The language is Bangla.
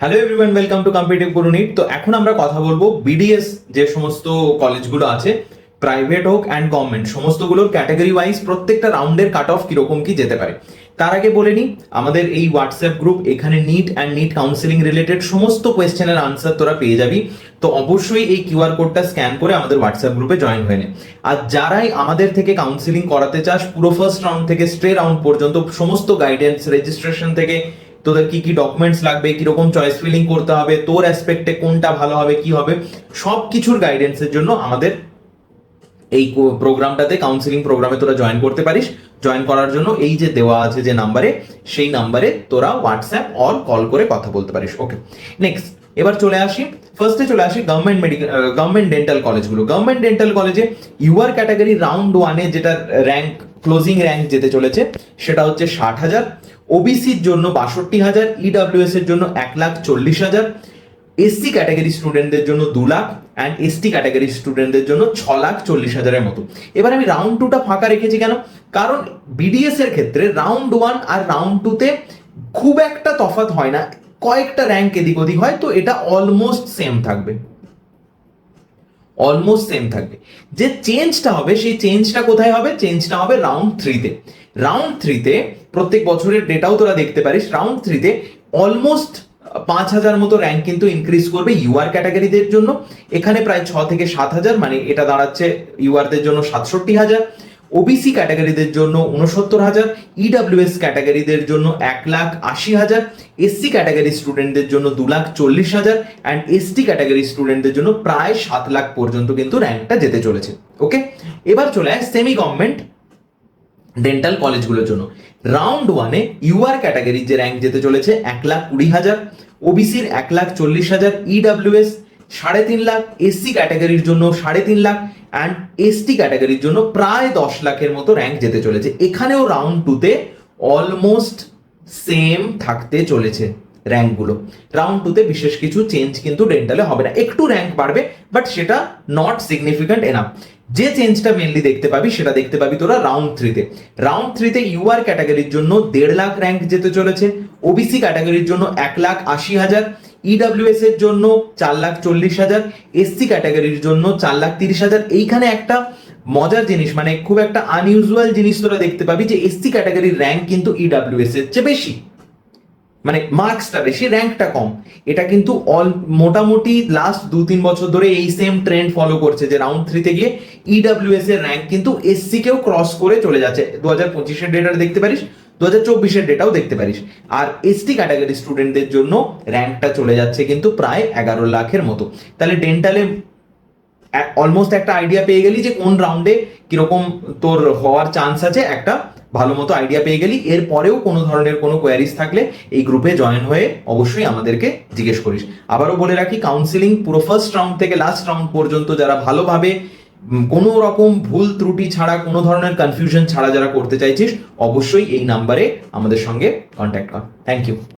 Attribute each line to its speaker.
Speaker 1: Hello everyone, welcome to competitive Guru NEET. তো এখন আমরা কথা বলবো বিডিএস যে সমস্ত কলেজগুলো আছে, প্রাইভেট হোক অ্যান্ড গভর্নমেন্ট, সমস্তগুলোর ক্যাটাগরি ওয়াইজ প্রত্যেকটা রাউন্ডের কাট অফ কিরকম কি যেতে পারে। তার আগে বলে নিই, আমাদের এই হোয়াটসঅ্যাপ গ্রুপ, এখানে NEET and NEET counselling related সমস্ত কোয়েশ্চেনের আনসার তোরা পেয়ে যাবি। তো অবশ্যই এই কিউআর কোডটা স্ক্যান করে আমাদের হোয়াটসঅ্যাপ গ্রুপে জয়েন হয়ে নে। আর যারাই আমাদের থেকে কাউন্সিলিং করাতে চাস, পুরো ফার্স্ট রাউন্ড থেকে স্ট্রে রাউন্ড পর্যন্ত সমস্ত গাইডেন্স, রেজিস্ট্রেশন থেকে তোদের কি কি ডকুমেন্টস লাগবে, কিরকম চয়েস ফিলিং করতে হবে, তোর অ্যাসপেক্টে কোনটা ভালো হবে, কি হবে, সব কিছুর গাইডেন্সের জন্য আমাদের এই প্রোগ্রামটাতে, কাউন্সিলিং প্রোগ্রামে তোরা জয়েন করতে পারিস। জয়েন করার জন্য এই যে দেওয়া আছে যে নাম্বারে, সেই নাম্বারে তোরা হোয়াটসঅ্যাপ অর কল করে কথা বলতে পারিস। ওকে, নেক্সট এবার চলে আসি, ফার্স্টে চলে আসি গভর্নমেন্ট ডেন্টাল কলেজগুলো। গভর্নমেন্ট ডেন্টাল কলেজে ইউআর ক্যাটাগরি রাউন্ড ওয়ানে যেটা র্যাঙ্ক, ক্লোজিং র্যাঙ্ক যেতে চলেছে সেটা হচ্ছে 60,000, ওবিসির জন্য 62,000, ইডব্লিউএস এর জন্য 1,40,000, এসসি ক্যাটাগরি স্টুডেন্টদের জন্য 2 লাখ অ্যান্ড এসটি ক্যাটাগরি স্টুডেন্টদের জন্য 6,40,000-এর মতো। এবার আমি রাউন্ড 2টা ফাঁকা রেখেছি কেন? কারণ বিডিএস এর ক্ষেত্রে রাউন্ড 1 আর রাউন্ড 2তে খুব একটা তফাৎ হয় না, কয়েকটা র্যাঙ্ক এদিক ওদিক হয়, তো এটা অলমোস্ট সেম থাকবে, অলমোস্ট সেম থাকবে। যে চেঞ্জটা হবে, সেই চেঞ্জটা কোথায় হবে? চেঞ্জটা হবে রাউন্ড 3-তে। রাউন্ড 3-তে প্রত্যেক বছরের ডেটাও তোরা দেখতে পারিস, রাউন্ড 3-তে অলমোস্ট 5,000 মতো র্যাঙ্ক কিন্তু ইনক্রিজ করবে ইউআর ক্যাটাগরিদের জন্য। এখানে প্রায় 6 থেকে 7,000, মানে এটা দাঁড়াচ্ছে ইউআরদের জন্য 67,000, ওবিসি ক্যাটাগরিদের জন্য 69,000, ইডব্লিউএস ক্যাটাগরিদের জন্য 1,80,000, এসসি ক্যাটাগরি স্টুডেন্টদের জন্য 2,40,000 অ্যান্ড এসটি ক্যাটাগরি স্টুডেন্টদের জন্য প্রায় 7 লাখ পর্যন্ত কিন্তু র্যাঙ্কটা যেতে চলেছে। ওকে, এবার চলে আসে সেমি গভর্নমেন্ট ডেন্টাল কলেজগুলোর জন্য। রাউন্ড 1-এ ইউআর ক্যাটাগরির যে র্যাঙ্ক যেতে চলেছে 1,20,000, ওবিসির 1,40,000, ইডব্লিউএস 3.5 লাখ, এসসি ক্যাটাগরির জন্য 3.5 লাখ অ্যান্ড এসটি ক্যাটাগরির জন্য প্রায় 10 লাখের মতো র্যাঙ্ক যেতে চলেছে। এখানেও রাউন্ড 2-তে অলমোস্ট সেম থাকতে চলেছে র্যাঙ্কগুলো। রাউন্ড 2-তে বিশেষ কিছু চেঞ্জ কিন্তু ডেন্টালে হবে না, একটু র্যাঙ্ক বাড়বে, বাট সেটা নট সিগনিফিক্যান্ট এনাফ। যে চেঞ্জটা মেনলি দেখতে পাবি সেটা দেখতে পাবি তোরা রাউন্ড 3-তে। রাউন্ড 3-তে ইউআর ক্যাটাগরির জন্য 1.5 লাখ র্যাঙ্ক যেতে চলেছে, ওবিসি ক্যাটাগরির জন্য 1,80,000, ইডব্লিউএস এর জন্য 4,40,000, এসসি ক্যাটাগরির জন্য 4,30,000। এইখানে একটা মজার জিনিস, মানে খুব একটা আনইউজুয়াল জিনিস তোরা দেখতে পাবি যে এসসি ক্যাটাগরির র্যাঙ্ক কিন্তু ইডব্লিউএস এর চেয়ে বেশি, মানে মার্কসটা বেশি, র্যাঙ্কটা কম। এটা কিন্তু মোটামুটি লাস্ট 2-3 বছর ধরে এই সেম ট্রেন্ড ফলো করছে যে রাউন্ড 3-তে গিয়ে ইডব্লিউএস এর র্যাঙ্ক কিন্তু এসসি কেও ক্রস করে চলে যাচ্ছে। 2025-এর ডেটা দেখতে পারিস, 2024-এর ডেটাও দেখতে পারিস। আর এসটি ক্যাটাগরি স্টুডেন্টদের জন্য র্যাঙ্কটা চলে যাচ্ছে কিন্তু প্রায় 11 লাখের মতো। তাহলে ডেন্টালে অলমোস্ট একটা আইডিয়া পেয়ে গেলি যে কোন রাউন্ডে কিরকম তোর হওয়ার চান্স আছে, একটা ভালো মতো আইডিয়া পেয়ে গেলি। এরপরেও কোনো ধরনের কোনো কোয়ারিজ থাকলে এই গ্রুপে জয়েন হয়ে অবশ্যই আমাদেরকে জিজ্ঞেস করিস। আবারও বলে রাখি, কাউন্সিলিং পুরো ফার্স্ট রাউন্ড থেকে লাস্ট রাউন্ড পর্যন্ত যারা ভালোভাবে কোনো রকম ভুল ত্রুটি ছাড়া, কোনো ধরনের কনফিউশন ছাড়া যারা করতে চাইছিস, অবশ্যই এই নাম্বারে আমাদের সঙ্গে কন্ট্যাক্ট কর। Thank you.